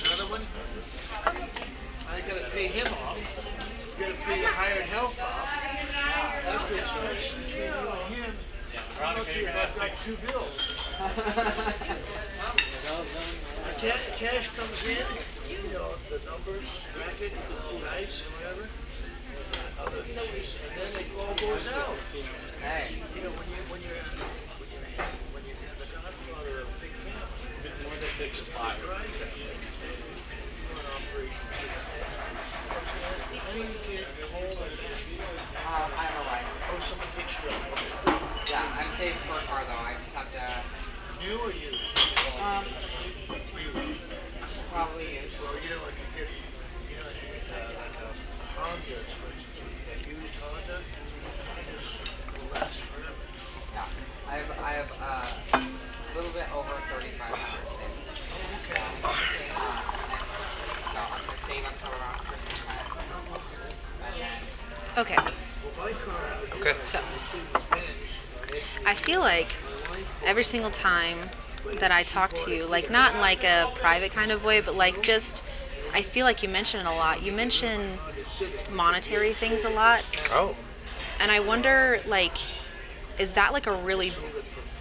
Another one? I gotta pay him off. You gotta pay your hired help off. After it's switched between you and him, I'm lucky if I've got 2 bills. Cash comes in, the numbers, bracket, dice, or whatever, other things, and then it all goes out. When you're the godfather of a big family, if it's more than 6 or 5, how do you get home I have a ride. Oh, someone picks you up. Yeah, I'm saving for a car though. I just have to. New or used? Probably used. Well, if you get, like a Honda, for instance, a used Honda, will last forever. Yeah, I have a little bit over 3,500 saved. Okay. So I'm gonna save until around Christmas time, and then. Okay. Okay. So, I feel like every single time that I talk to you, like not in like a private kind of way, but like just, I feel like you mention it a lot. You mention monetary things a lot. Oh. And I wonder, like, is that like a really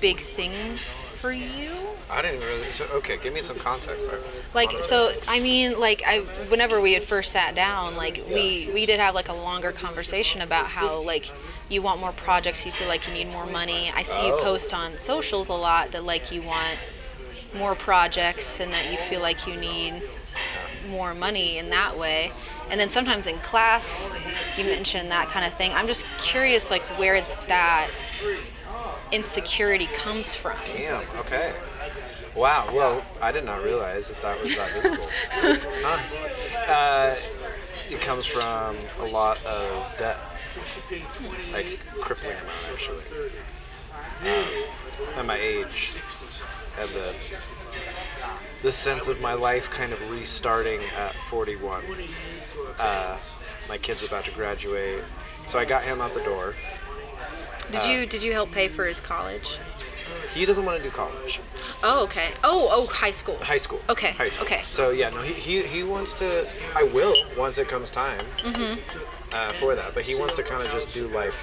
big thing for you? I didn't really. So okay, give me some context. Like, so I mean, like, whenever we had first sat down, like we did have like a longer conversation about how like you want more projects, you feel like you need more money. I see you post on socials a lot that like you want more projects and that you feel like you need more money in that way. And then sometimes in class you mention that kind of thing. I'm just curious, like, where that insecurity comes from. Damn. Okay. Wow. Well, I did not realize that was that visible. Huh. It comes from a lot of debt, like crippling amount actually. At my age, and the sense of my life kind of restarting at 41. My kid's about to graduate, so I got him out the door. Did you help pay for his college? He doesn't want to do college. Oh, okay. Oh, high school. High school. Okay. High school. Okay. So yeah, no, he wants to. I will once it comes time for that. But he wants to kind of just do life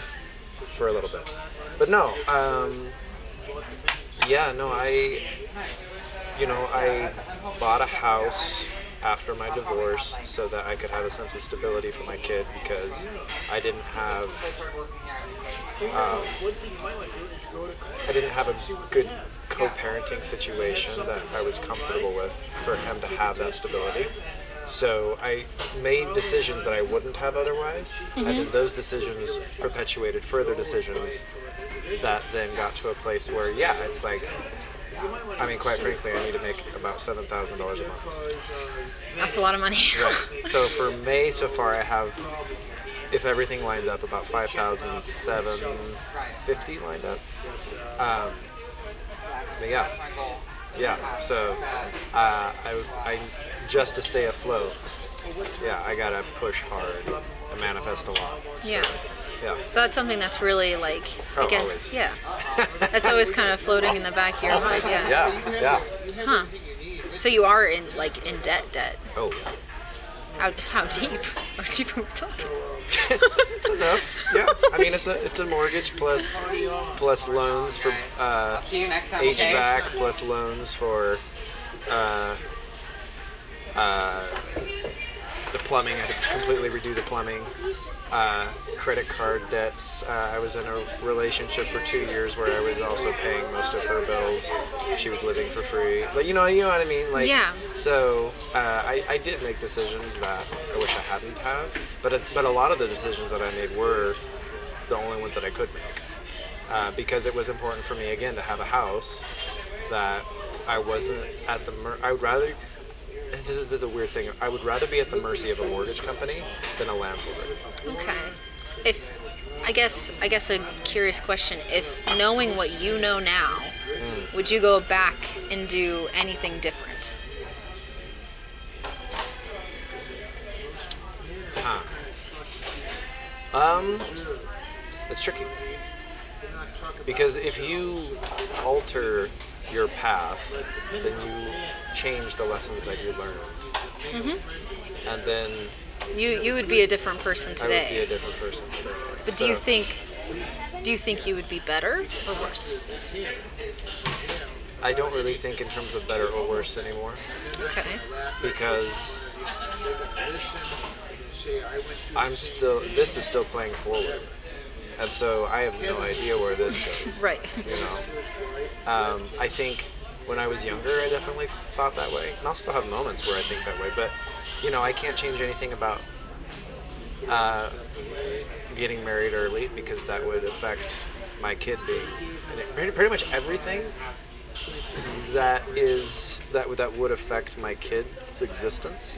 for a little bit. But no, yeah, no, I bought a house after my divorce so that I could have a sense of stability for my kid because I didn't have a good co-parenting situation that I was comfortable with for him to have that stability. So I made decisions that I wouldn't have otherwise, and then those decisions perpetuated further decisions that then got to a place where, yeah, it's like, I mean, quite frankly, I need to make about $7,000 a month. That's a lot of money. Right. So for May so far, I have, if everything lined up, about $5,750 lined up. But yeah. So I just to stay afloat. Yeah, I gotta push hard and manifest a lot. So, Yeah. Yeah. So that's something that's really like, I guess, always. yeah. That's always kind of floating in the back of your mind, yeah. Yeah. Huh. So you are in debt. Oh. How deep? How deep are we talking? It's enough. Yeah. I mean, it's a mortgage plus loans for See you next time. Okay? HVAC plus loans for the plumbing. I had to completely redo the plumbing. Credit card debts. I was in a relationship for 2 years where I was also paying most of her bills. She was living for free. But you know what I mean? Like, Yeah. So I did make decisions that I wish I hadn't have. But a lot of the decisions that I made were the only ones that I could make. Because it was important for me again to have a house that I wasn't at the I would rather. This is a weird thing. I would rather be at the mercy of a mortgage company than a landlord. Okay. I guess a curious question. If knowing what you know now, would you go back and do anything different? It's tricky. Because if you alter your path, then you change the lessons that you learned. Mm-hmm. And then You would be a different person I would today. be a different person today. But do you think you would be better or worse? I don't really think in terms of better or worse anymore. Okay. Because this is still playing forward. And so I have no idea where this goes. Right. You know? I think when I was younger, I definitely thought that way. And I'll still have moments where I think that way. But, you know, I can't change anything about getting married early because that would affect my kid being... Pretty much everything that would affect my kid's existence,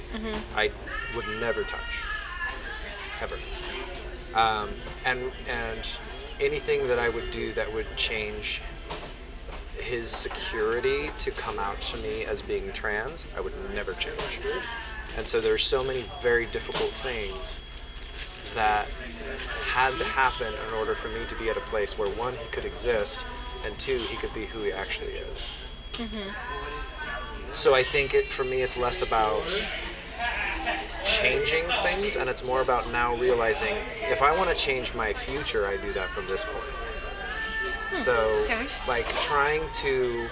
I would never touch. Ever. And anything that I would do that would change his security to come out to me as being trans, I would never change. And so there's so many very difficult things that had to happen in order for me to be at a place where, one, he could exist, and two, he could be who he actually is. So I think for me it's less about changing things, and it's more about now realizing if I want to change my future, I do that from this point. So like trying to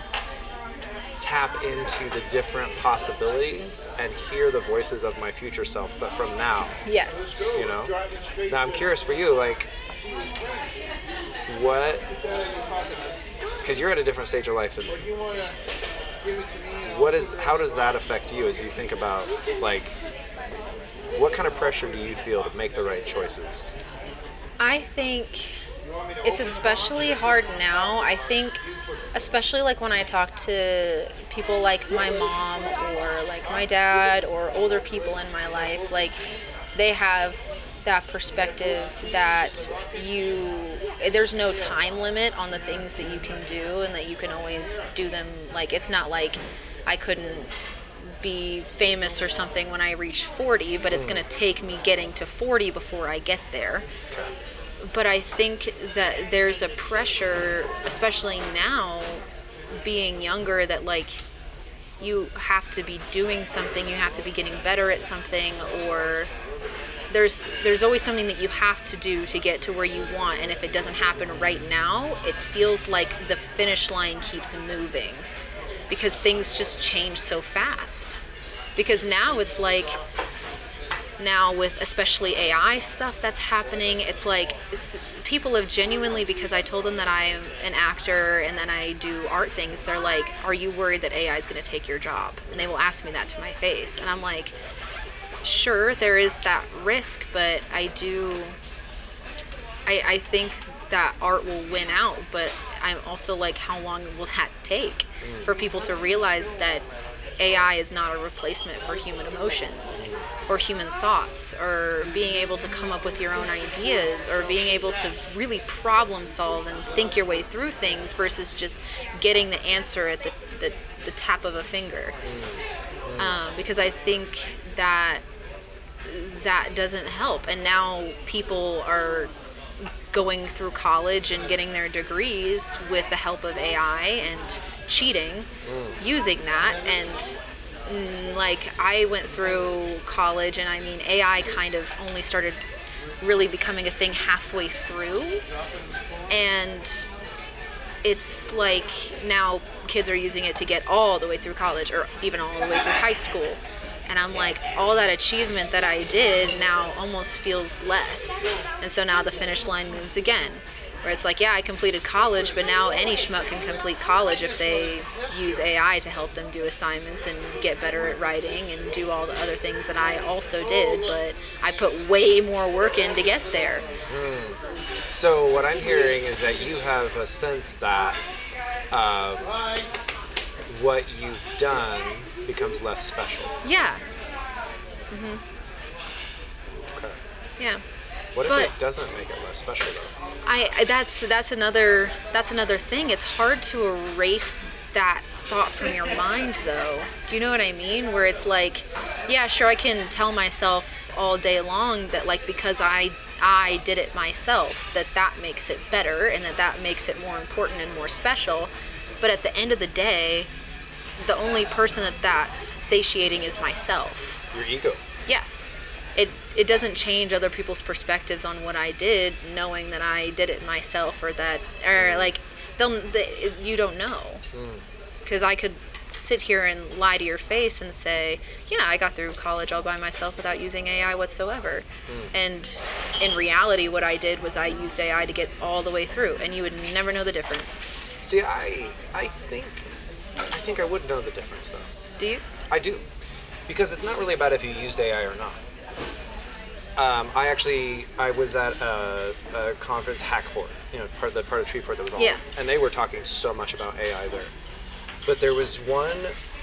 tap into the different possibilities and hear the voices of my future self, but from now. Yes. You know? Now I'm curious for you, like what, because you're at a different stage of life than me. How does that affect you as you think about, like, what kind of pressure do you feel to make the right choices? I think it's especially hard now. I think, especially like when I talk to people like my mom or like my dad or older people in my life, like they have that perspective that there's no time limit on the things that you can do and that you can always do them. Like, it's not like I couldn't be famous or something when I reach 40, but it's going to take me getting to 40 before I get there. But I think that there's a pressure, especially now, being younger, that like you have to be doing something, you have to be getting better at something, or there's always something that you have to do to get to where you want, and if it doesn't happen right now, it feels like the finish line keeps moving because things just change so fast. Because now it's like, now with especially AI stuff that's happening, it's like people have genuinely, because I told them that I'm an actor and then I do art things, they're like, are you worried that AI is going to take your job? And they will ask me that to my face, and I'm like, sure, there is that risk, but I think that art will win out, but I'm also like, how long will that take for people to realize that AI is not a replacement for human emotions or human thoughts or being able to come up with your own ideas or being able to really problem solve and think your way through things versus just getting the answer at the tap of a finger. Because I think that doesn't help. And now people are going through college and getting their degrees with the help of AI and cheating, using that. And like, I went through college, and I mean, AI kind of only started really becoming a thing halfway through, and it's like now kids are using it to get all the way through college or even all the way through high school. And I'm like, all that achievement that I did now almost feels less. And so now the finish line moves again. Where it's like, yeah, I completed college, but now any schmuck can complete college if they use AI to help them do assignments and get better at writing and do all the other things that I also did. But I put way more work in to get there. So what I'm hearing is that you have a sense that what you've done becomes less special. Yeah. Okay. Yeah. What if it doesn't make it less special though? That's another thing. It's hard to erase that thought from your mind, though. Do you know what I mean? Where it's like, yeah, sure, I can tell myself all day long that, like, because I did it myself, that makes it better and that makes it more important and more special. But at the end of the day, the only person that's satiating is myself. Your ego. Yeah. It doesn't change other people's perspectives on what I did, knowing that I did it myself, or like, you don't know. Because I could sit here and lie to your face and say, yeah, I got through college all by myself without using AI whatsoever. And in reality, what I did was I used AI to get all the way through, and you would never know the difference. See, I think I would know the difference, though. Do you? I do. Because it's not really about if you used AI or not. I was at a conference, Hack Fort, part of Treefort that was on. Yeah. And they were talking so much about AI there. But there was one,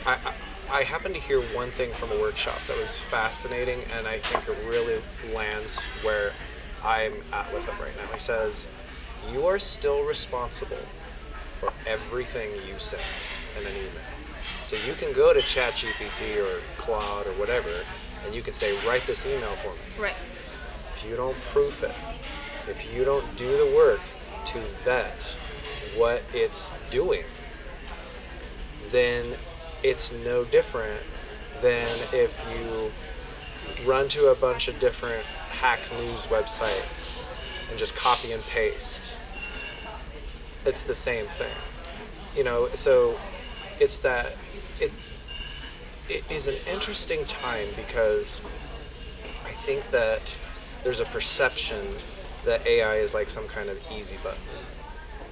I happened to hear one thing from a workshop that was fascinating, and I think it really lands where I'm at with it right now. He says, you are still responsible for everything you send in an email. So you can go to ChatGPT or Claude or whatever, and you can say, write this email for me. Right. If you don't proof it, if you don't do the work to vet what it's doing, then it's no different than if you run to a bunch of different hack news websites and just copy and paste. It's the same thing. So it's that it is an interesting time, because I think that there's a perception that AI is like some kind of easy button.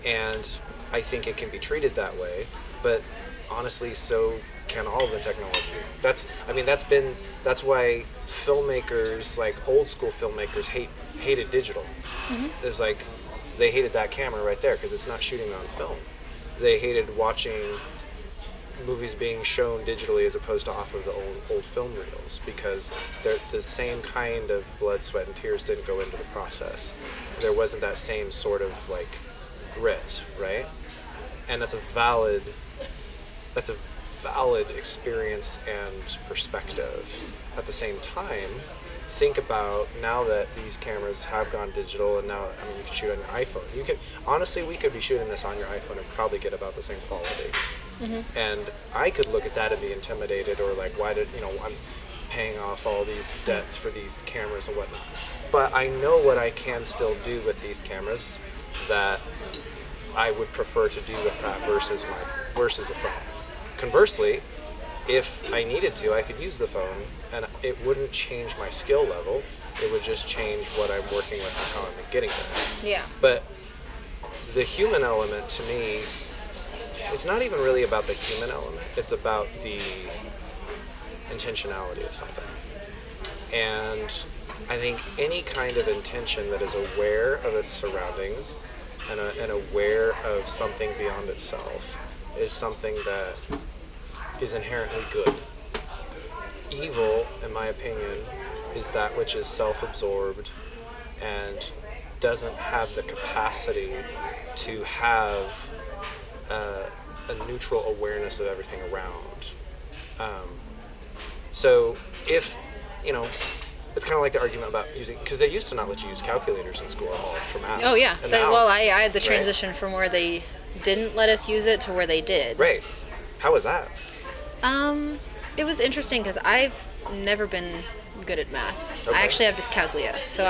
And I think it can be treated that way, but honestly, so can all the technology. That's why filmmakers, like old school filmmakers, hated digital. It's like they hated that camera right there because it's not shooting on film. They hated watching movies being shown digitally as opposed to off of the old film reels, because the same kind of blood, sweat, and tears didn't go into the process. There wasn't that same sort of like grit, right? And that's a valid experience and perspective. At the same time, think about now that these cameras have gone digital, and now, you can shoot on your iPhone. We could be shooting this on your iPhone and probably get about the same quality. And I could look at that and be intimidated, or like, why did, I'm paying off all these debts for these cameras and whatnot. But I know what I can still do with these cameras that I would prefer to do with that versus a phone. Conversely, if I needed to, I could use the phone, and it wouldn't change my skill level. It would just change what I'm working with and how I'm getting there. Yeah. But the human element, to me, it's not even really about the human element. It's about the intentionality of something. And I think any kind of intention that is aware of its surroundings and aware of something beyond itself is something that is inherently good. Evil, in my opinion, is that which is self-absorbed and doesn't have the capacity to have a neutral awareness of everything around. So if, it's kind of like the argument about using, because they used to not let you use calculators in school at all for math. Oh yeah. And now, I had the transition from where they didn't let us use it to where they did. Right. How was that? It was interesting because I've never been good at math. Okay. I actually have dyscalculia, so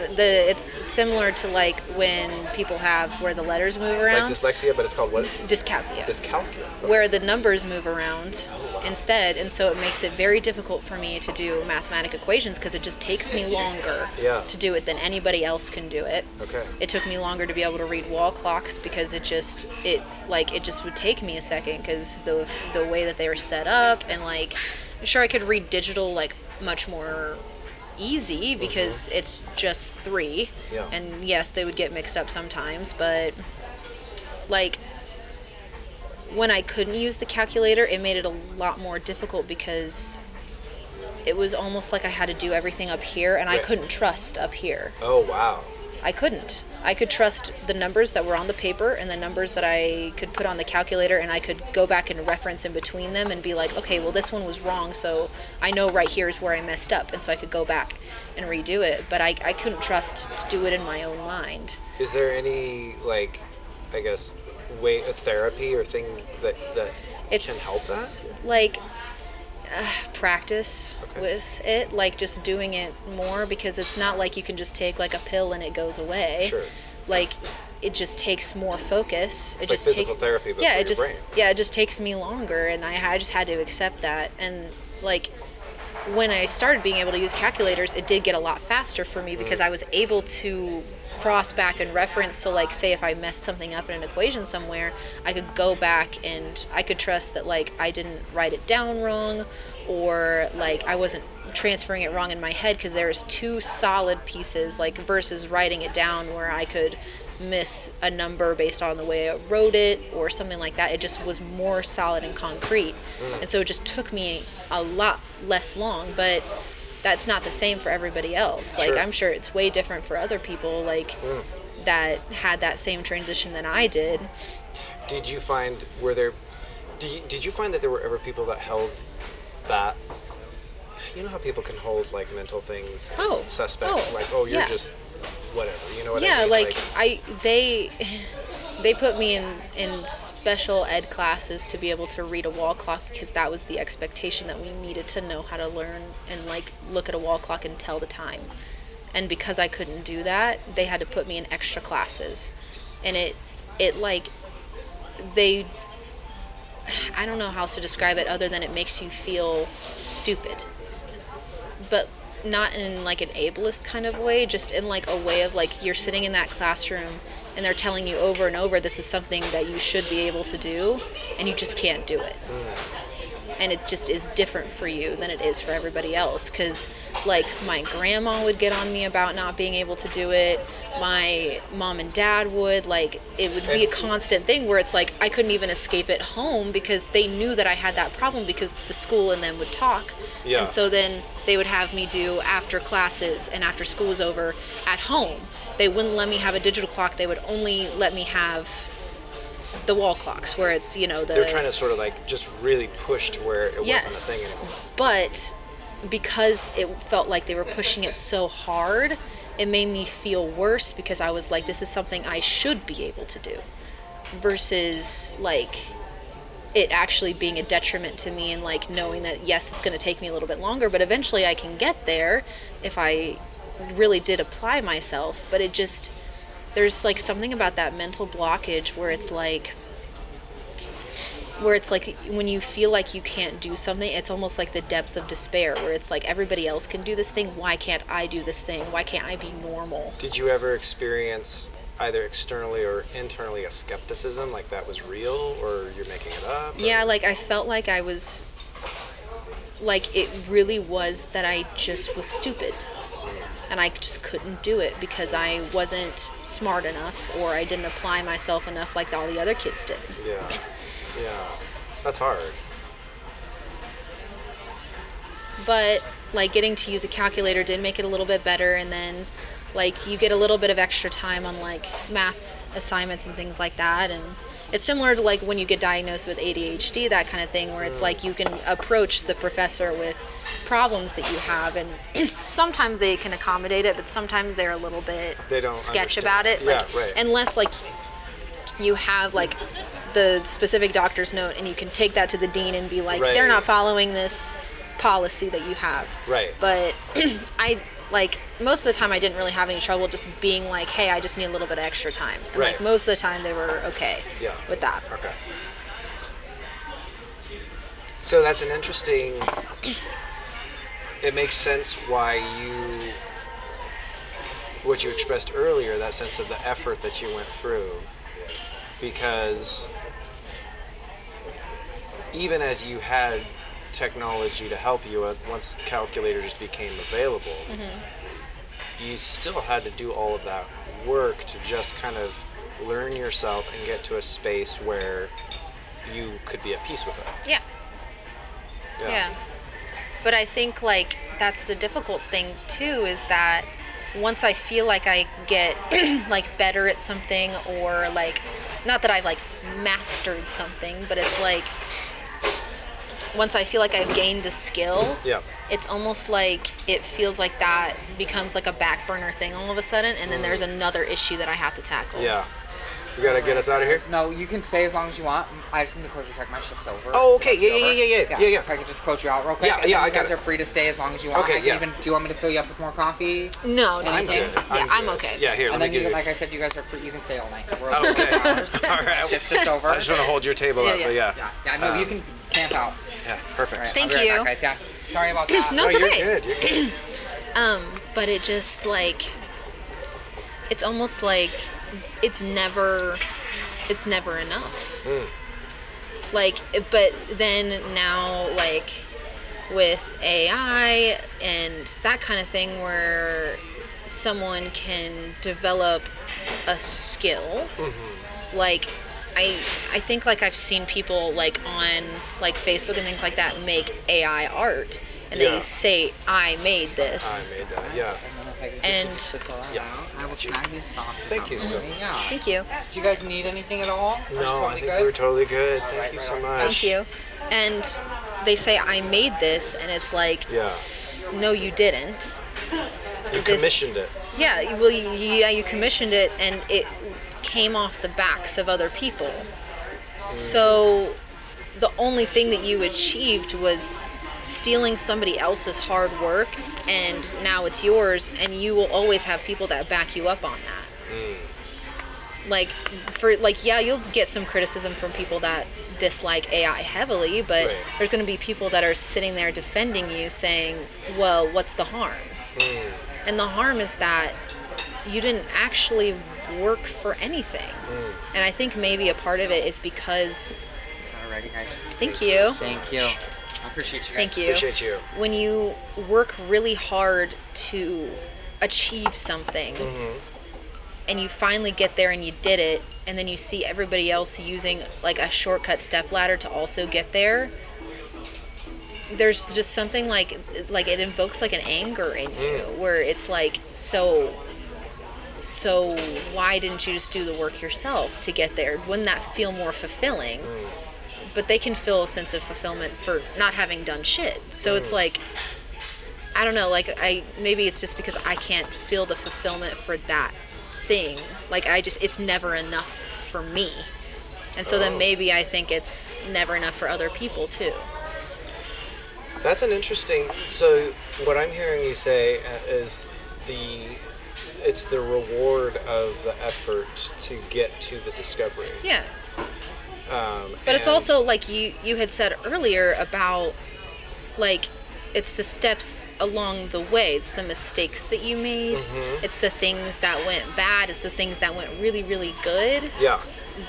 it's similar to like when people have where the letters move around. Like dyslexia, but it's called what? Dyscalculia. Dyscalculia. Okay. Where the numbers move around instead, and so it makes it very difficult for me to do mathematical equations because it just takes me longer to do it than anybody else can do it. Okay. It took me longer to be able to read wall clocks because it just would take me a second because the way that they were set up, and like, sure, I could read digital like much more easy because it's just 3, and yes, they would get mixed up sometimes, but like when I couldn't use the calculator, it made it a lot more difficult because it was almost like I had to do everything up here, and I couldn't trust up here. Oh wow. I couldn't. I could trust the numbers that were on the paper and the numbers that I could put on the calculator, and I could go back and reference in between them and be like, okay, well, this one was wrong, so I know right here is where I messed up, and so I could go back and redo it. But I couldn't trust to do it in my own mind. Is there any, like, I guess, way of therapy or thing that can help that? Like practice Okay. with it, like just doing it more, because it's not like you can just take like a pill and it goes away. Sure. Like it just takes more focus. It's like physical therapy, but for your brain. It just takes me longer, and I just had to accept that. And like when I started being able to use calculators, it did get a lot faster for me because I was able to cross back and reference. So like say if I messed something up in an equation somewhere, I could go back and I could trust that like I didn't write it down wrong, or like I wasn't transferring it wrong in my head, because there's two solid pieces, like versus writing it down where I could miss a number based on the way I wrote it or something like that. It just was more solid and concrete. And so it just took me a lot less long, but that's not the same for everybody else. Like Sure. I'm sure it's way different for other people like that had that same transition than I did. Did you find did you find that there were ever people that held that? You know how people can hold like mental things as suspect, like you're yeah. just whatever. You know what I mean? Like they put me in special ed classes to be able to read a wall clock, because that was the expectation that we needed to know how to learn and like look at a wall clock and tell the time. And because I couldn't do that, they had to put me in extra classes. And it like I don't know how else to describe it other than it makes you feel stupid. But not in like an ableist kind of way, just in like a way of like you're sitting in that classroom and they're telling you over and over this is something that you should be able to do, and you just can't do it. And it just is different for you than it is for everybody else, because like my grandma would get on me about not being able to do it, my mom and dad would, like it would be a constant thing where it's like I couldn't even escape at home because they knew that I had that problem, because the school and them would talk. Yeah. And so then they would have me do after classes and after school was over at home. They wouldn't let me have a digital clock. They would only let me have the wall clocks, where it's, they're trying to sort of like just really push to where it wasn't a thing anymore. But because it felt like they were pushing it so hard, it made me feel worse, because I was like, this is something I should be able to do, versus like it actually being a detriment to me, and like knowing that yes, it's going to take me a little bit longer, but eventually I can get there if I really did apply myself. But it just, there's like something about that mental blockage where it's like when you feel like you can't do something, it's almost like the depths of despair, where it's like everybody else can do this thing, why can't I do this thing? Why can't I be normal? Did you ever experience either externally or internally a skepticism, like that was real, or you're making it up? Yeah, like I felt like I was, like it really was that I just was stupid. And I just couldn't do it because I wasn't smart enough, or I didn't apply myself enough like all the other kids did. Yeah, that's hard. But like getting to use a calculator did make it a little bit better, and then like you get a little bit of extra time on like math assignments and things like that. And it's similar to like when you get diagnosed with ADHD, that kind of thing, where it's like you can approach the professor with problems that you have, and sometimes they can accommodate it, but sometimes they're a little bit sketch about it. Yeah, like, right. Unless like you have like the specific doctor's note and you can take that to the dean and be like, they're not following this policy that you have. Right. But I like most of the time I didn't really have any trouble just being like, hey, I just need a little bit of extra time. And like most of the time they were okay with that. Okay. So that's an interesting, it makes sense why what you expressed earlier, that sense of the effort that you went through, because even as you had technology to help you, once calculators became available, you still had to do all of that work to just kind of learn yourself and get to a space where you could be at peace with it. Yeah. But I think like that's the difficult thing too, is that once I feel like I get like better at something, or like, not that I've like mastered something, but it's like once I feel like I've gained a skill, Yeah. it's almost like it feels like that becomes like a back burner thing all of a sudden, and then there's another issue that I have to tackle. Yeah. You gotta get us out of here? No, you can stay as long as you want. I just need to close your check. My shift's over. Oh, okay. It's about to be Yeah. over. Yeah. If I could just close you out real quick. Yeah, and yeah, then I you guys got are free to stay as long as you want. Okay, I can yeah. even, do you want me to fill you up with more coffee? No, no, I'm Anything? good. I'm good. okay. Yeah, here, And let me then, give you. like I said, you guys are free. You can stay all night. We're Oh, open okay. for hours. All right. Shift's just over. I just want to hold your table Yeah, up, yeah. but yeah. Yeah, no, you can camp out. Yeah, perfect. All right, Thank I'll be right you. back, guys. Yeah. Sorry about that. No, it's you're okay. good. You're good. But it just like, it's almost like it's never enough. Like, but then now, like with AI and that kind of thing, where someone can develop a skill, like I think like I've seen people like on like Facebook and things like that make AI art, and Yeah. they say I made this. I made that. Yeah. And Yeah. I will snag these sauces. Thank out you for so me. much. Yeah. Thank you. Do you guys need anything at all? Are you No, I totally think good? we're totally good. Thank right, you right so on. much. Thank you. And they say I made this, and it's like, Yeah. no, you didn't. You This- commissioned it. Yeah, well, yeah, you commissioned it, and it came off the backs of other people. So the only thing that you achieved was stealing somebody else's hard work, and now it's yours, and you will always have people that back you up on that. Like, for like, yeah, you'll get some criticism from people that dislike AI heavily, but Right. there's going to be people that are sitting there defending you, saying, well, what's the harm? And the harm is that you didn't actually work for anything. And I think maybe a part of it is because, Alrighty, guys. thank you, Thank you. I appreciate you guys. thank you. Appreciate you. When you work really hard to achieve something, and you finally get there and you did it, and then you see everybody else using like a shortcut stepladder to also get there, there's just something like it invokes like an anger in you, where it's like, so why didn't you just do the work yourself to get there? Wouldn't that feel more fulfilling? But they can feel a sense of fulfillment for not having done shit. So it's like, I don't know, like maybe it's just because I can't feel the fulfillment for that thing. Like it's never enough for me. And so then maybe I think it's never enough for other people too. That's an interesting. So what I'm hearing you say is it's the reward of the effort to get to the discovery. Yeah. But it's and- also like you had said earlier about like it's the steps along the way. It's the mistakes that you made. It's the things that went bad. It's the things that went really, really good Yeah.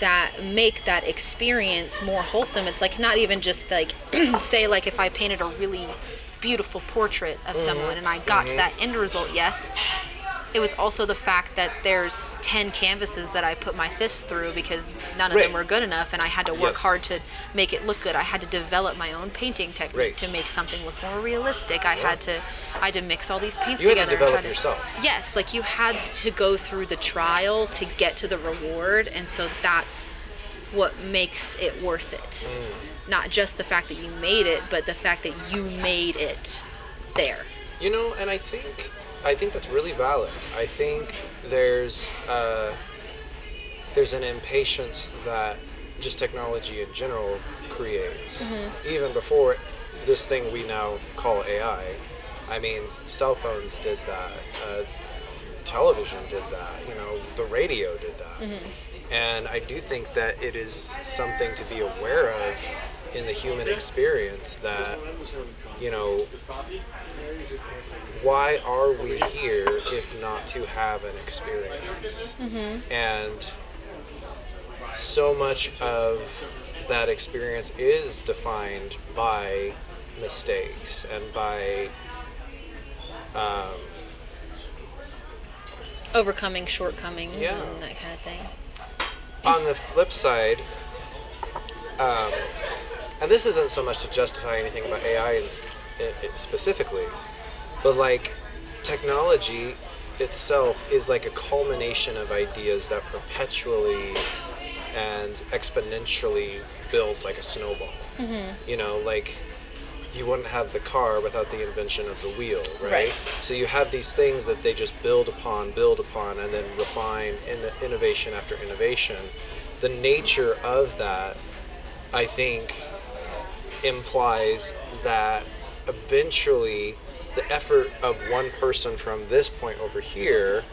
that make that experience more wholesome. It's like not even just like say like if I painted a really beautiful portrait of someone and I got to that end result, yes. It was also the fact that there's 10 canvases that I put my fists through because none of them Right. were good enough, and I had to work Yes. hard to make it look good. I had to develop my own painting technique Right. to make something look more realistic. I had to mix all these paints You had to together. and develop try yourself. Yes, like you had to go through the trial to get to the reward, and so that's what makes it worth it. Not just the fact that you made it, but the fact that you made it there. You know, and I think that's really valid. I think there's an impatience that just technology in general creates, even before this thing we now call AI. I mean, cell phones did that, television did that, you know, the radio did that. And I do think that it is something to be aware of in the human experience that, you know, why are we here if not to have an experience? And so much of that experience is defined by mistakes and by Overcoming shortcomings Yeah. and that kind of thing. on the flip side, and this isn't so much to justify anything about AI specifically, but like technology itself is like a culmination of ideas that perpetually and exponentially builds like a snowball. You know, like you wouldn't have the car without the invention of the wheel, right? So you have these things that they just build upon, and then refine innovation after innovation. The nature of that, I think, implies that eventually the effort of one person from this point over here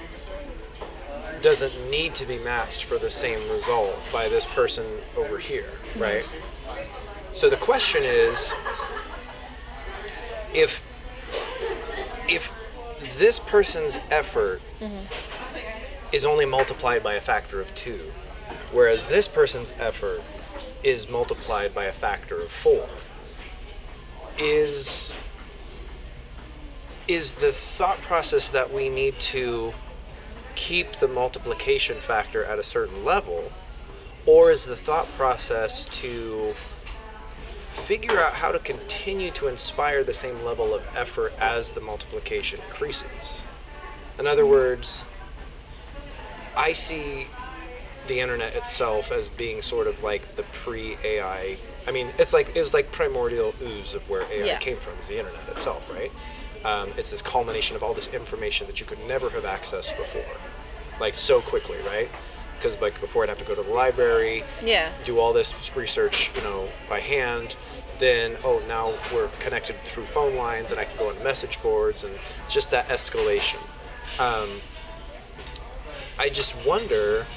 doesn't need to be matched for the same result by this person over here, right? So the question is, if this person's effort is only multiplied by a factor of 2, whereas this person's effort is multiplied by a factor of 4, is the thought process that we need to keep the multiplication factor at a certain level, or is the thought process to figure out how to continue to inspire the same level of effort as the multiplication increases? In other words, I see the internet itself as being sort of like the pre-AI. I mean, it was like primordial ooze of where AI came from, is the internet itself, right? It's this culmination of all this information that you could never have accessed before, like so quickly, right? Because like before I'd have to go to the library, do all this research, you know, by hand. Then, now we're connected through phone lines and I can go on message boards, and it's just that escalation. I just wonder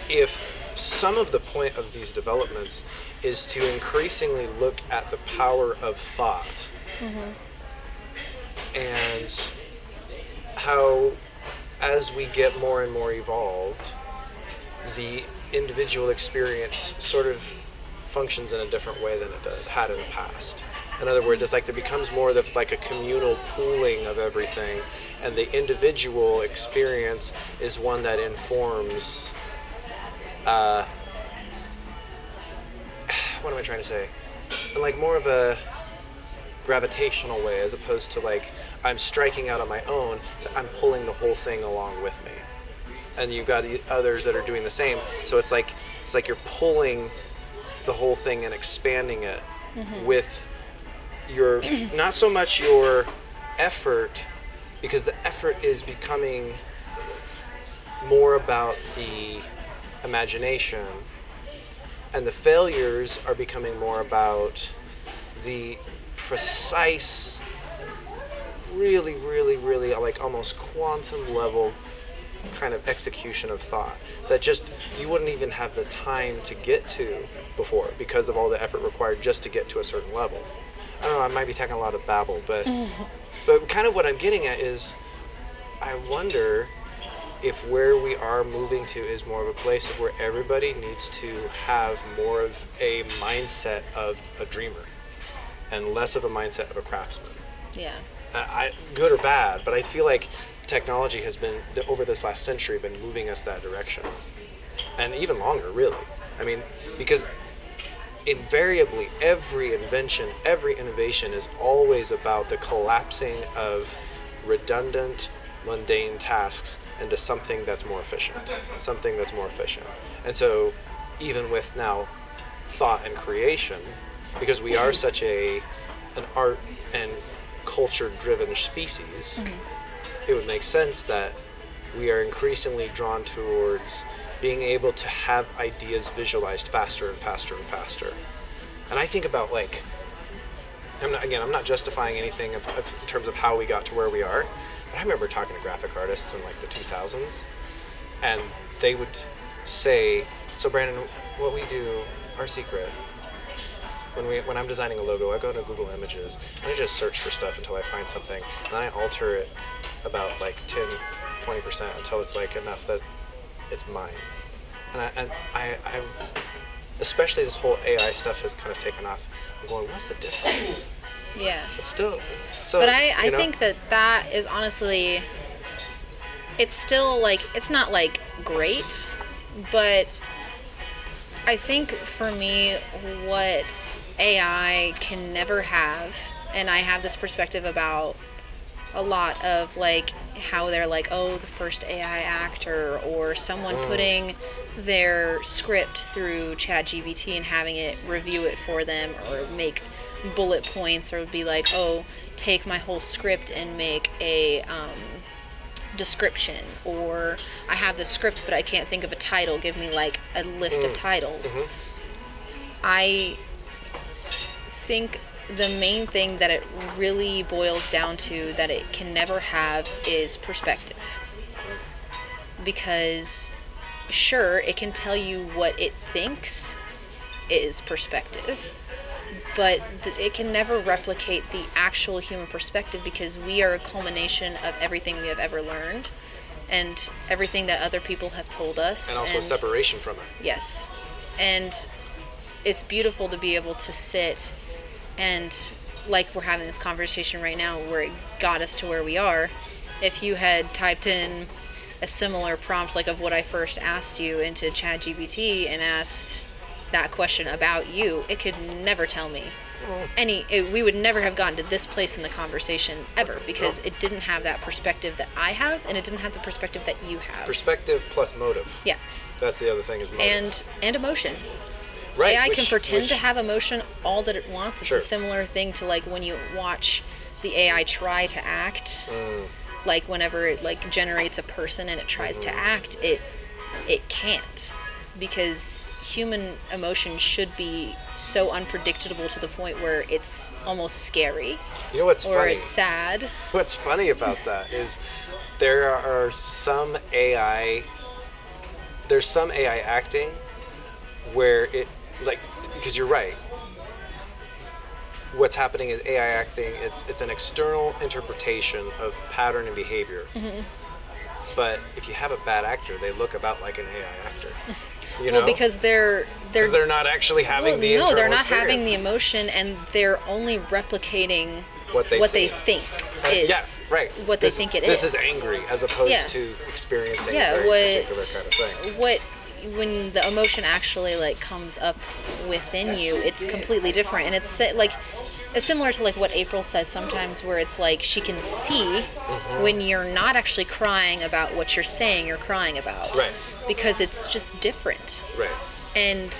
if some of the point of these developments is to increasingly look at the power of thought and how, as we get more and more evolved, the individual experience sort of functions in a different way than it had in the past. In other words, it's like there becomes more of like a communal pooling of everything, and the individual experience is one that informs what am I trying to say? In like more of a gravitational way, as opposed to like I'm striking out on my own, so I'm pulling the whole thing along with me. And you've got others that are doing the same. So it's like you're pulling the whole thing and expanding it with your, not so much your effort, because the effort is becoming more about the imagination, and the failures are becoming more about the precise, really, really, really like almost quantum level kind of execution of thought that just you wouldn't even have the time to get to before because of all the effort required just to get to a certain level. I don't know, I might be talking a lot of babble, but kind of what I'm getting at is I wonder if where we are moving to is more of a place of where everybody needs to have more of a mindset of a dreamer and less of a mindset of a craftsman. Yeah. Good or bad, but I feel like technology has been, over this last century, been moving us that direction. And even longer, really. I mean, because invariably every invention, every innovation is always about the collapsing of redundant, mundane tasks into something that's more efficient. And so even with now thought and creation, because we are such an art and culture-driven species, it would make sense that we are increasingly drawn towards being able to have ideas visualized faster and faster and faster. And I think about like, I'm not justifying anything in terms of how we got to where we are, but I remember talking to graphic artists in like the 2000s, and they would say, so Brandon, what we do, our secret, when I'm designing a logo, I go to Google Images and I just search for stuff until I find something, and then I alter it about like 10-20% until it's like enough that it's mine. And I especially this whole AI stuff has kind of taken off. I'm going, what's the difference? Yeah. It's still so. But I think that is honestly, it's still like, it's not like great, but I think for me, what AI can never have, and I have this perspective about a lot of like how they're like, oh, the first AI actor, or someone putting their script through ChatGPT and having it review it for them, or make bullet points, or be like, oh, take my whole script and make a description, or I have the script but I can't think of a title, give me like a list of titles. I think the main thing that it really boils down to that it can never have is perspective. Because sure, it can tell you what it thinks is perspective, but it can never replicate the actual human perspective, because we are a culmination of everything we have ever learned and everything that other people have told us. And also separation from it. Yes. And it's beautiful to be able to sit and, like we're having this conversation right now where it got us to where we are. If you had typed in a similar prompt like of what I first asked you into ChatGPT and asked that question about you, it could never tell me we would never have gotten to this place in the conversation ever, because it didn't have that perspective that I have, and it didn't have the perspective that you have. Perspective plus motive. Yeah. That's the other thing, is motive. And emotion. Right, AI can pretend to have emotion all that it wants. It's a similar thing to like when you watch the AI try to act. Like whenever it like generates a person and it tries to act, it can't, because human emotion should be so unpredictable to the point where it's almost scary. You know what's or funny? It's sad. What's funny about that is there's some AI acting where it, like, because you're right, what's happening is AI acting, it's an external interpretation of pattern and behavior. But if you have a bad actor, they look about like an AI actor. You know? Well, because they're not actually having the internal they're not experience. having the emotion, and they're only replicating what they think is what they think it is. This is angry as opposed to experiencing a very particular kind of thing. When the emotion actually like comes up within you, it's completely different, and it's like it's similar to like what April says sometimes, where it's like she can see when you're not actually crying about what you're saying you're crying about, because it's just different, and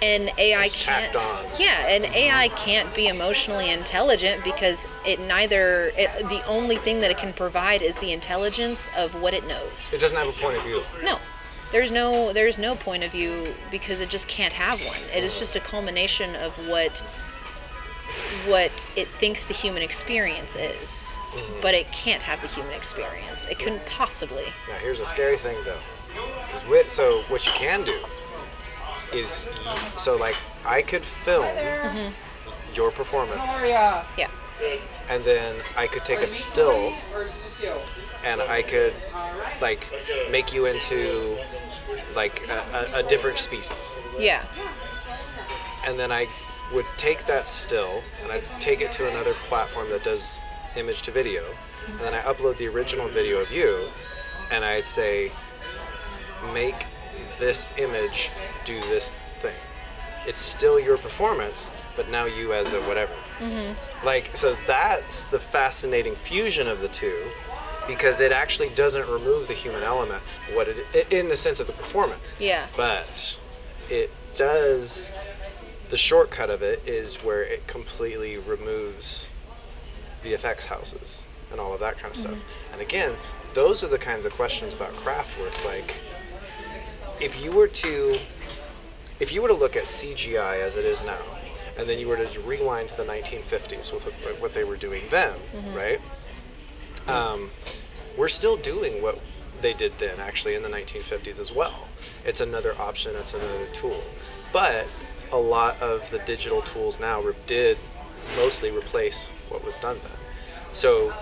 AI can't. And AI can't be emotionally intelligent, because the only thing that it can provide is the intelligence of what it knows. It doesn't have a point of view. No. There's no point of view, because it just can't have one. It is just a culmination of what it thinks the human experience is, but it can't have the human experience. It couldn't possibly. Now here's a scary thing though. So what you can do is, like I could film your performance. Yeah. And then I could take a still and I could like make you into like a different species. Yeah. And then I would take that still and I'd take it to another platform that does image to video, and then I upload the original video of you, and I say, make this image do this thing. It's still your performance, but now you as a whatever. Like, so that's the fascinating fusion of the two, because it actually doesn't remove the human element, in the sense of the performance. Yeah. But it does. The shortcut of it is where it completely removes VFX houses and all of that kind of stuff. And again, those are the kinds of questions about craft where it's like, if you were to look at CGI as it is now, and then you were to rewind to the 1950s with what they were doing then, right? We're still doing what they did then, actually, in the 1950s as well. It's another option, it's another tool. But a lot of the digital tools now did mostly replace what was done then. So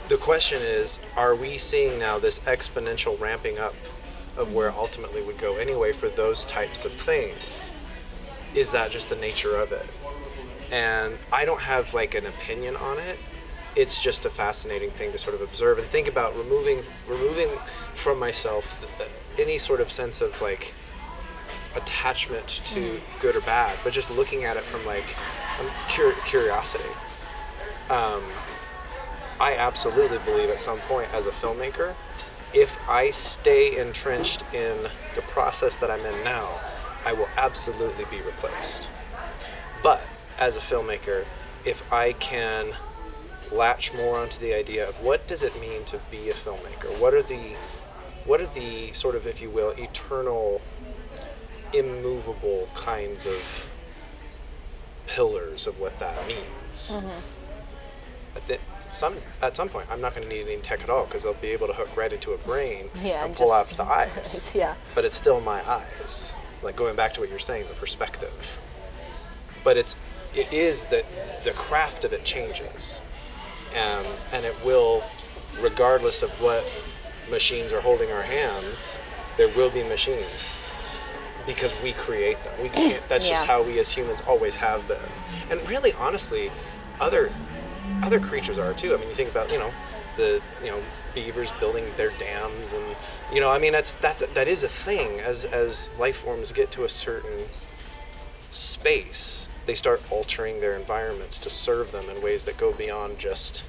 the question is, are we seeing now this exponential ramping up of where ultimately would go anyway for those types of things? Is that just the nature of it? And I don't have like an opinion on it. It's just a fascinating thing to sort of observe and think about, removing from myself any sort of sense of like attachment to good or bad, but just looking at it from like curiosity. I absolutely believe at some point as a filmmaker, if I stay entrenched in the process that I'm in now, I will absolutely be replaced. But as a filmmaker, if I can latch more onto the idea of what does it mean to be a filmmaker, what are the sort of, if you will, eternal, immovable kinds of pillars of what that means. At some point, I'm not going to need any tech at all because I'll be able to hook right into a brain and pull out the eyes. Yeah. But it's still my eyes. Like going back to what you're saying, the perspective. But it is that the craft of it changes, and it will, regardless of what machines are holding our hands, there will be machines because we create them. We can't. That's just how we as humans always have been. And really, honestly, other creatures are too. I mean, you think about the beavers building their dams, and that is a thing. As life forms get to a certain space, they start altering their environments to serve them in ways that go beyond just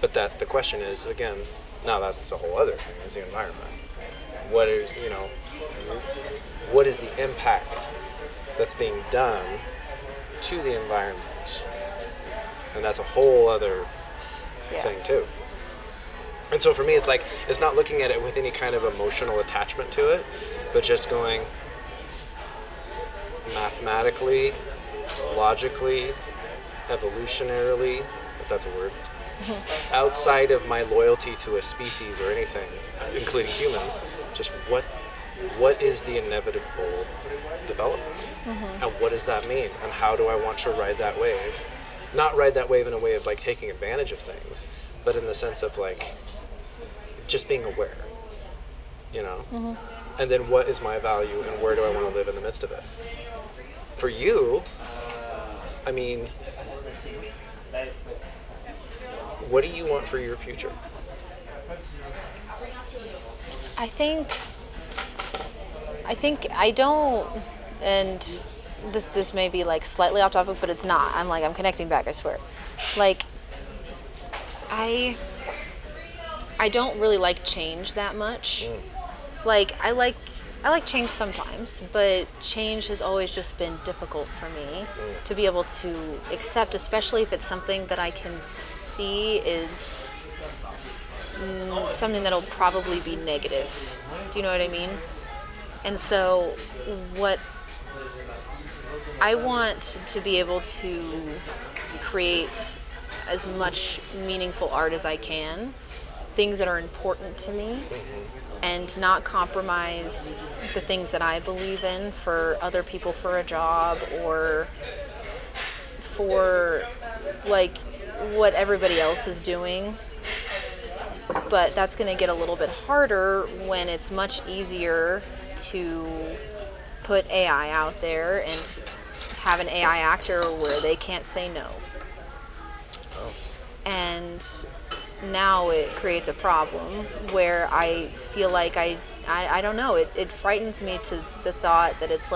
But that the question is, again, now that's a whole other thing. Is the environment. What is the impact that's being done to the environment? And that's a whole other thing too. And so for me, it's not looking at it with any kind of emotional attachment to it, but just going mathematically, logically, evolutionarily, if that's a word, outside of my loyalty to a species or anything, including humans, just what is the inevitable development? And what does that mean? And how do I want to ride that wave? Not ride that wave in a way of taking advantage of things, but in the sense of just being aware, And then what is my value and where do I want to live in the midst of it? For you, I mean, what do you want for your future? I think I don't, and this may be slightly off topic, but it's not. I'm connecting back, I swear. I don't really like change that much. I like change sometimes, but change has always just been difficult for me to be able to accept, especially if it's something that I can see is something that'll probably be negative. Do you know what I mean? And so what I want to be able to create as much meaningful art as I can, things that are important to me, and not compromise the things that I believe in for other people for a job or for what everybody else is doing. But that's going to get a little bit harder when it's much easier to put AI out there and have an AI actor where they can't say no. And now it creates a problem where I feel like I don't know, it frightens me to the thought that it's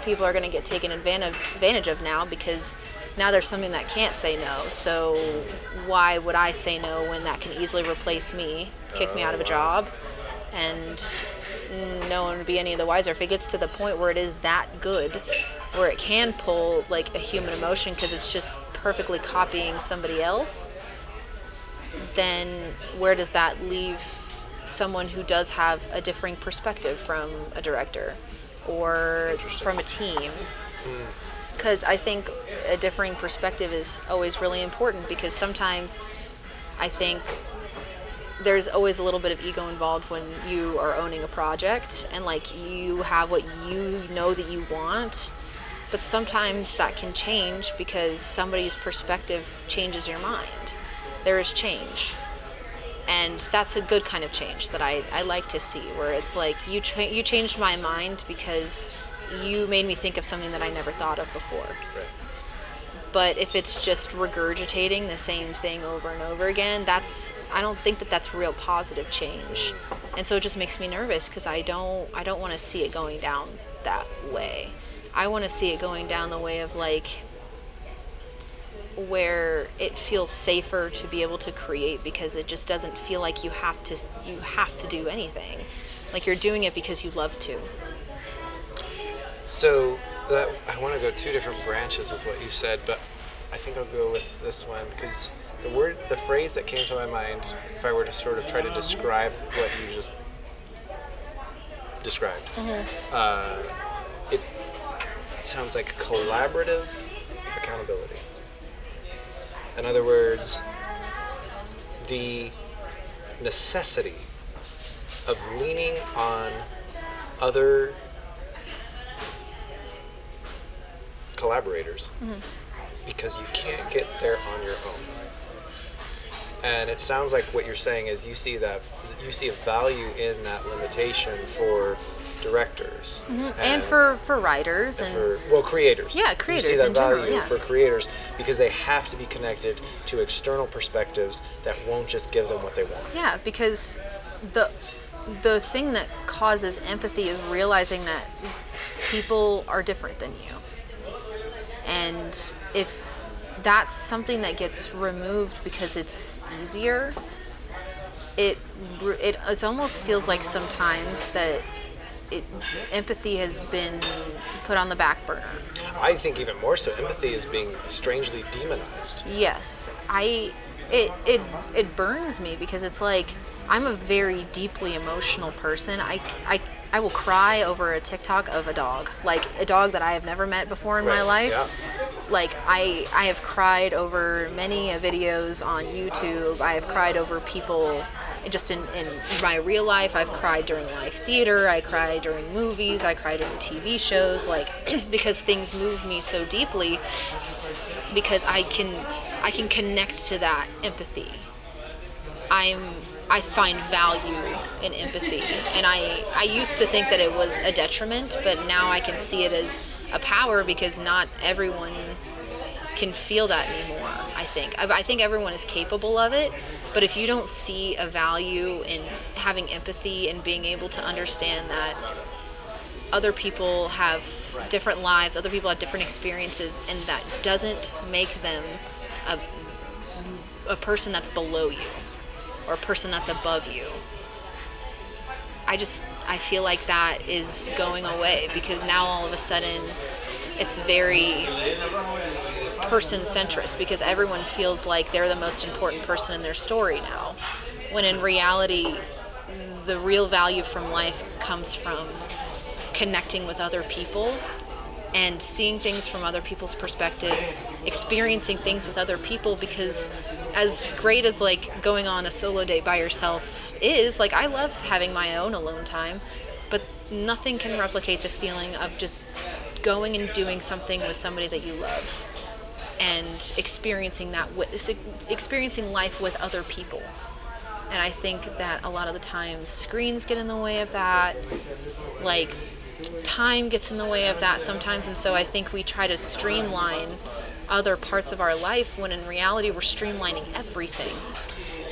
people are going to get taken advantage of now, because now there's something that can't say no. So why would I say no when that can easily replace me, kick me out of a job, and no one would be any the wiser? If it gets to the point where it is that good, where it can pull a human emotion because it's just perfectly copying somebody else, then where does that leave someone who does have a differing perspective from a director or from a team? Because I think a differing perspective is always really important, because sometimes I think there's always a little bit of ego involved when you are owning a project and you have what you know that you want, but sometimes that can change because somebody's perspective changes your mind. There is change, and that's a good kind of change that I like to see, where it's you changed my mind because you made me think of something that I never thought of before. Right. But if it's just regurgitating the same thing over and over again, I don't think that that's real positive change. And so it just makes me nervous, because I don't want to see it going down that way. I want to see it going down the way of where it feels safer to be able to create because it just doesn't feel like you have to do anything. Like you're doing it because you love to. So I want to go two different branches with what you said, but I think I'll go with this one because the phrase that came to my mind, if I were to sort of try to describe what you just described, it sounds like collaborative accountability. In other words, the necessity of leaning on other collaborators because you can't get there on your own. And it sounds like what you're saying is you see a value in that limitation for directors and for writers and for creators. Yeah, creators you see that in general, value yeah. for creators because they have to be connected to external perspectives that won't just give them what they want. Yeah, because the thing that causes empathy is realizing that people are different than you. And if that's something that gets removed because it's easier, it almost feels like sometimes that empathy has been put on the back burner. I think even more so, empathy is being strangely demonized. Yes, it burns me because it's like I'm a very deeply emotional person. I will cry over a TikTok of a dog, like a dog that I have never met before in my life. Yeah. Like I have cried over many videos on YouTube. I have cried over people just in my real life. I've cried during live theater. I cry during movies. I cry during TV shows, like because things move me so deeply because I can connect to that empathy. I find value in empathy, and I used to think that it was a detriment, but now I can see it as a power because not everyone can feel that anymore. I think everyone is capable of it, but if you don't see a value in having empathy and being able to understand that other people have different lives, other people have different experiences, and that doesn't make them a person that's below you or a person that's above you. I feel like that is going away because now all of a sudden it's very person centrist because everyone feels like they're the most important person in their story now, when in reality the real value from life comes from connecting with other people and seeing things from other people's perspectives, experiencing things with other people, because as great as like going on a solo date by yourself is, like I love having my own alone time, but nothing can replicate the feeling of just going and doing something with somebody that you love and experiencing life with other people. And I think that a lot of the times screens get in the way of that, like time gets in the way of that sometimes, and so I think we try to streamline other parts of our life when in reality we're streamlining everything.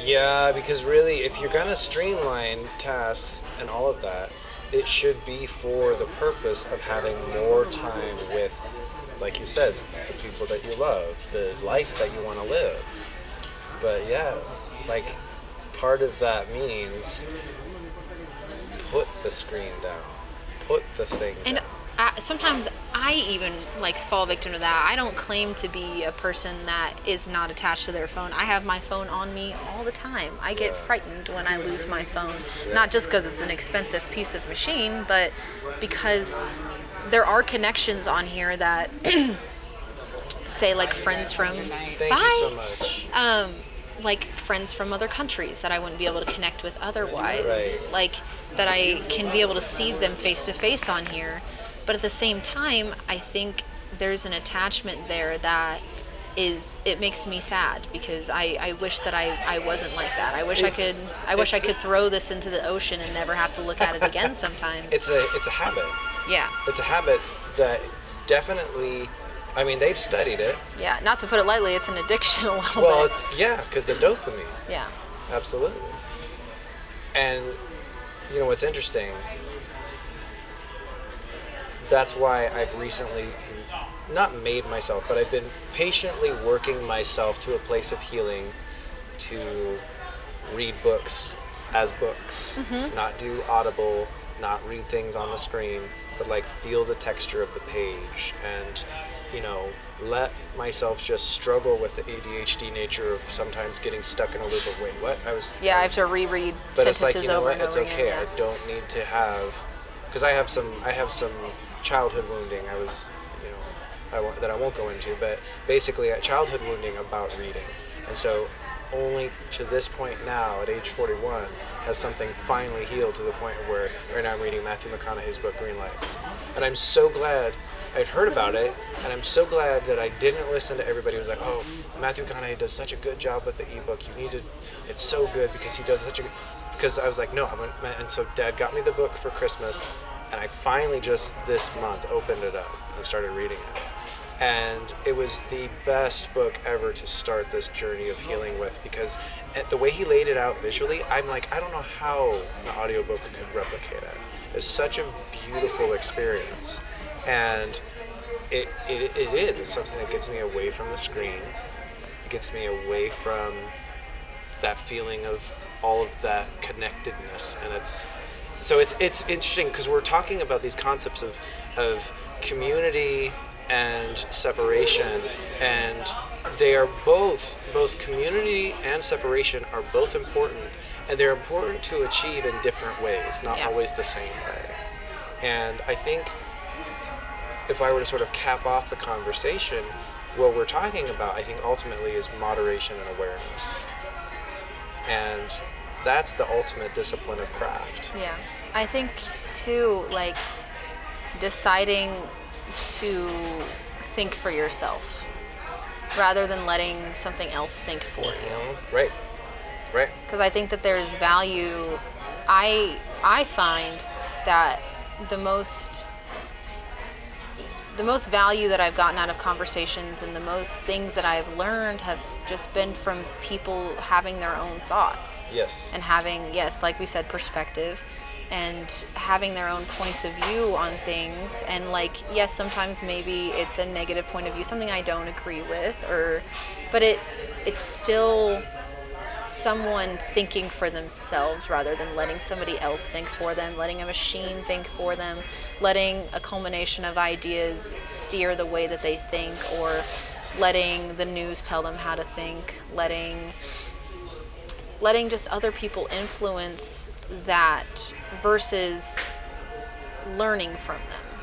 Yeah, because really if you're gonna streamline tasks and all of that, it should be for the purpose of having more time with, like you said, the people that you love, the life that you want to live. But yeah, like part of that means put the screen down, put the thing down. And sometimes I even like fall victim to that. I don't claim to be a person that is not attached to their phone. I have my phone on me all the time. I get frightened when I lose my phone, not just because it's an expensive piece of machine, but because there are connections on here that say like friends from Thank you so much. like friends from other countries that I wouldn't be able to connect with otherwise. Right. Like that I can be able to see them face to face on here. But at the same time, I think there's an attachment there that it makes me sad because I wish that I wasn't like that. I wish I could throw this into the ocean and never have to look at it again sometimes. It's a habit. Yeah. It's a habit that definitely, I mean, they've studied it. Yeah, not to put it lightly, it's an addiction a little well, bit. because the dopamine. Yeah. Absolutely. And, you know, what's interesting, that's why I've recently not made myself, but I've been patiently working myself to a place of healing to read books as books, not do audible, not read things on the screen, but like feel the texture of the page and, you know, let myself just struggle with the ADHD nature of sometimes getting stuck in a loop of, wait, what? Yeah, I have to reread but sentences it's like, you know over what? and It's over okay. again. I don't need to have, because I have some childhood wounding. I was, you know, that I won't go into, but basically childhood wounding about reading. And so only to this point now, at age 41, has something finally healed to the point of where right now I'm reading Matthew McConaughey's book, Green Lights. And I'm so glad I'd heard about it, and I'm so glad that I didn't listen to everybody who was like, oh, Matthew McConaughey does such a good job with the ebook. You need to, it's so good because he does such a good, because I was like, no, and so Dad got me the book for Christmas, and I finally just this month opened it up and started reading it. And it was the best book ever to start this journey of healing with, because the way he laid it out visually, I'm like, I don't know how an audiobook could replicate it. It's such a beautiful experience. And it is. It's something that gets me away from the screen. It gets me away from that feeling of all of that connectedness. And it's interesting because we're talking about these concepts of community and separation, and they are both community and separation are both important, and they're important to achieve in different ways, not always the same way. And I think if I were to sort of cap off the conversation, what we're talking about, I think ultimately is moderation and awareness. And that's the ultimate discipline of craft. Yeah. I think too, like, deciding to think for yourself rather than letting something else think for you. Right. Because I think that there's value. I find that the most value that I've gotten out of conversations and the most things that I've learned have just been from people having their own thoughts. Yes. And having, like we said, perspective, and having their own points of view on things. And like, yes, sometimes maybe it's a negative point of view, something I don't agree with, but it's still someone thinking for themselves rather than letting somebody else think for them, letting a machine think for them, letting a culmination of ideas steer the way that they think, or letting the news tell them how to think, letting just other people influence that versus learning from them.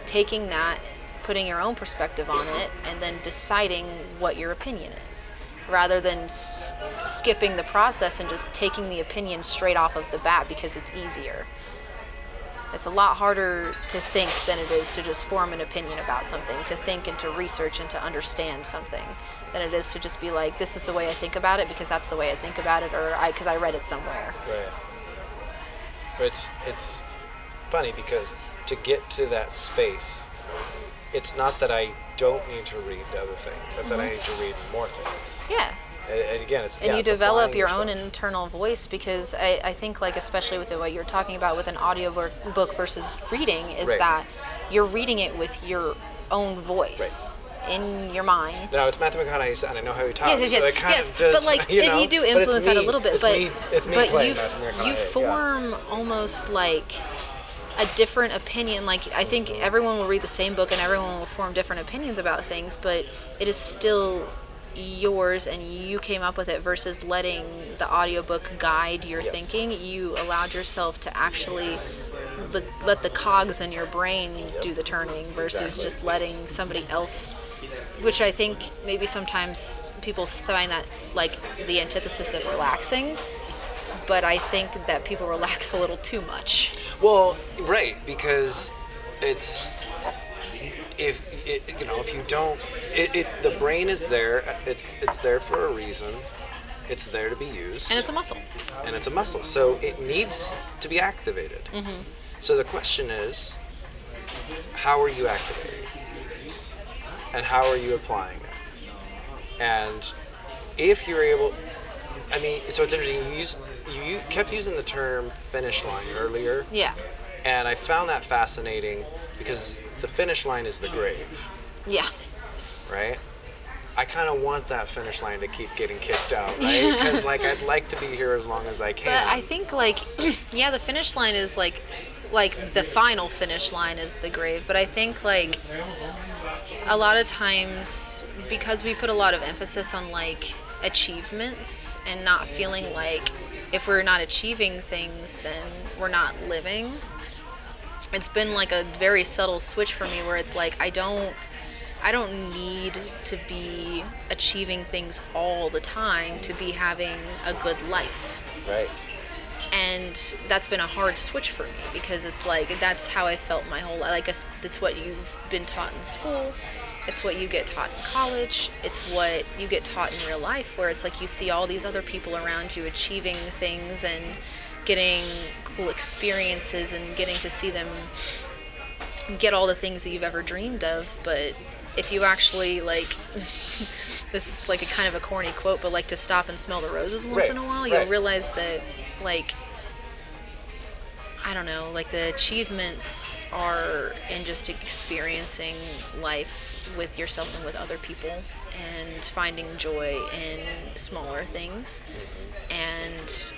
Taking that, putting your own perspective on it, and then deciding what your opinion is, rather than skipping the process and just taking the opinion straight off of the bat because it's easier. It's a lot harder to think than it is to just form an opinion about something, to think and to research and to understand something, than it is to just be like, this is the way I think about it because that's the way I think about it, or because I read it somewhere. Right. But it's funny because to get to that space, it's not that I don't need to read other things. It's that I need to read more things. Yeah. And again, you develop your own yourself. internal voice, because I think, like, especially with what you're talking about with an audio book versus reading, is that you're reading it with your own voice in your mind. No, it's Matthew McConaughey, and I know how he talks. Yes. So it kind of does, but like, you do influence that a little bit. But you form almost like a different opinion. Like, I think everyone will read the same book and everyone will form different opinions about things, but it is still yours and you came up with it, versus letting the audiobook guide your thinking. You allowed yourself to actually let the cogs in your brain do the turning, versus just letting somebody else, which I think maybe sometimes people find that like the antithesis of relaxing, but I think that people relax a little too much. Well, right, because it's if you don't, the brain is there. It's there for a reason. It's there to be used. And it's a muscle. So it needs to be activated. Mm-hmm. So the question is, how are you activating? And how are you applying it? And if you're able, so it's interesting. You kept using the term finish line earlier. Yeah. And I found that fascinating because the finish line is the grave, Yeah. right? I kind of want that finish line to keep getting kicked out, right? Because like I'd like to be here as long as I can. But I think like yeah, the finish line is like the final finish line is the grave, but I think like a lot of times because we put a lot of emphasis on like achievements and not feeling like if we're not achieving things then we're not living. It's been like a very subtle switch for me where it's like I don't need to be achieving things all the time to be having a good life. Right. And that's been a hard switch for me because it's like that's how I felt my whole life. Like it's what you've been taught in school. It's what you get taught in college. It's what you get taught in real life where it's like you see all these other people around you achieving things and getting cool experiences and getting to see them get all the things that you've ever dreamed of. But if you actually like this is like a kind of a corny quote, but like to stop and smell the roses once in a while, you'll realize that like I don't know, like the achievements are in just experiencing life with yourself and with other people and finding joy in smaller things. And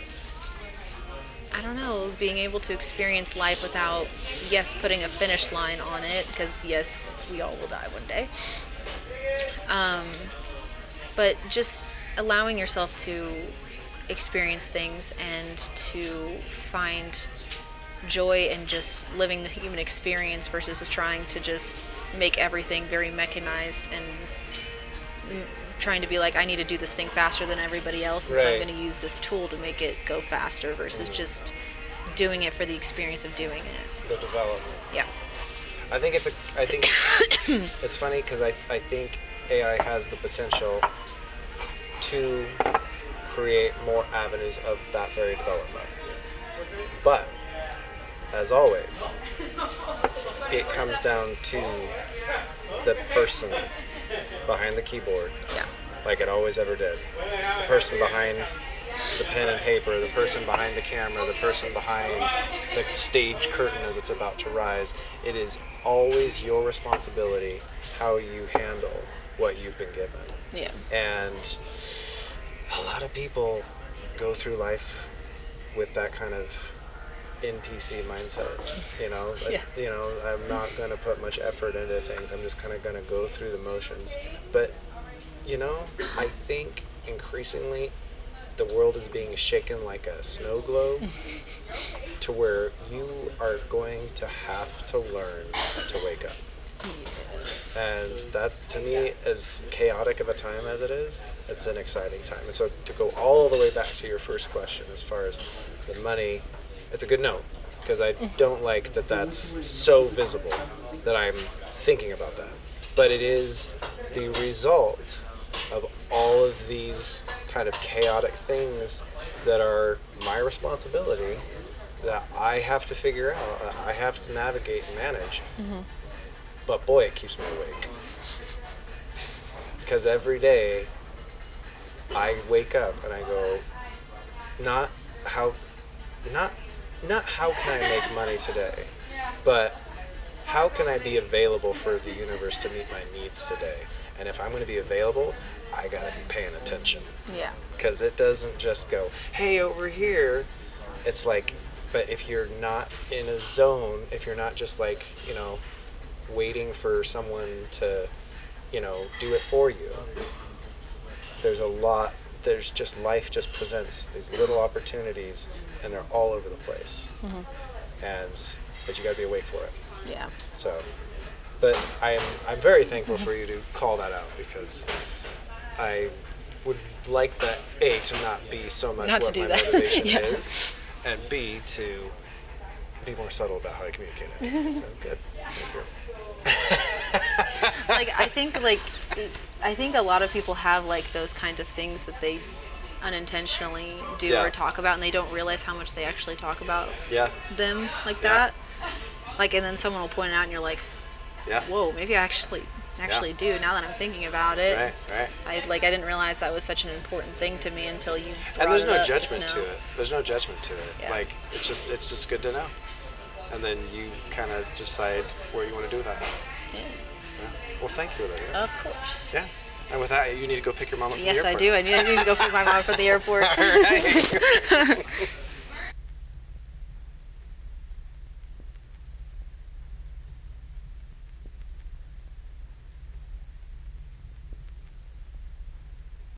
I don't know, being able to experience life without, yes, putting a finish line on it, because yes, we all will die one day. But just allowing yourself to experience things and to find joy in just living the human experience versus just trying to just make everything very mechanized and trying to be like, I need to do this thing faster than everybody else, and so I'm going to use this tool to make it go faster versus just doing it for the experience of doing it. The development. Yeah. I think it's funny because I think AI has the potential to create more avenues of that very development. But as always, it comes down to the person behind the keyboard, like it always ever did. The person behind the pen and paper, the person behind the camera, the person behind the stage curtain as it's about to rise. It is always your responsibility how you handle what you've been given. Yeah. And a lot of people go through life with that kind of NPC mindset, you know, you know, I'm not going to put much effort into things. I'm just kind of going to go through the motions. But, you know, I think increasingly the world is being shaken like a snow globe to where you are going to have to learn to wake up. And that, to me, as chaotic of a time as it is, it's an exciting time. And so to go all the way back to your first question as far as the money, it's a good note, because I don't like that that's so visible that I'm thinking about that. But it is the result of all of these kind of chaotic things that are my responsibility that I have to figure out, I have to navigate and manage. But boy, it keeps me awake. Because every day I wake up and I go, not how can I make money today, but how can I be available for the universe to meet my needs today? And if I'm going to be available, I got to be paying attention. Yeah. Because it doesn't just go, hey, over here. It's like, but if you're not in a zone, if you're not just like, you know, waiting for someone to, you know, do it for you, there's just life just presents these little opportunities and they're all over the place. But you got to be awake for it. Yeah. So, but I'm very thankful for you to call that out, because I would like that A, to not be so much Not to what do my that. motivation Yeah. is, and B, to be more subtle about how I communicate it. So good. Thank you. I think a lot of people have like those kinds of things that they unintentionally do Yeah. or talk about, and they don't realize how much they actually talk about Yeah. them like that. Like, and then someone will point it out, and you're like, Yeah. whoa, maybe I actually do. Now that I'm thinking about it, Right. I didn't realize that was such an important thing to me until you. And there's brought it no up judgment just to now. it. There's no judgment to it. Yeah. Like it's just good to know. and then you kind of decide what you want to do with that. Yeah. Yeah. Well, thank you, Olivia. Of course. Yeah. And with that, you need to go pick your mom up from the Yes, airport. I do. I need to go pick my mom from the airport. All right.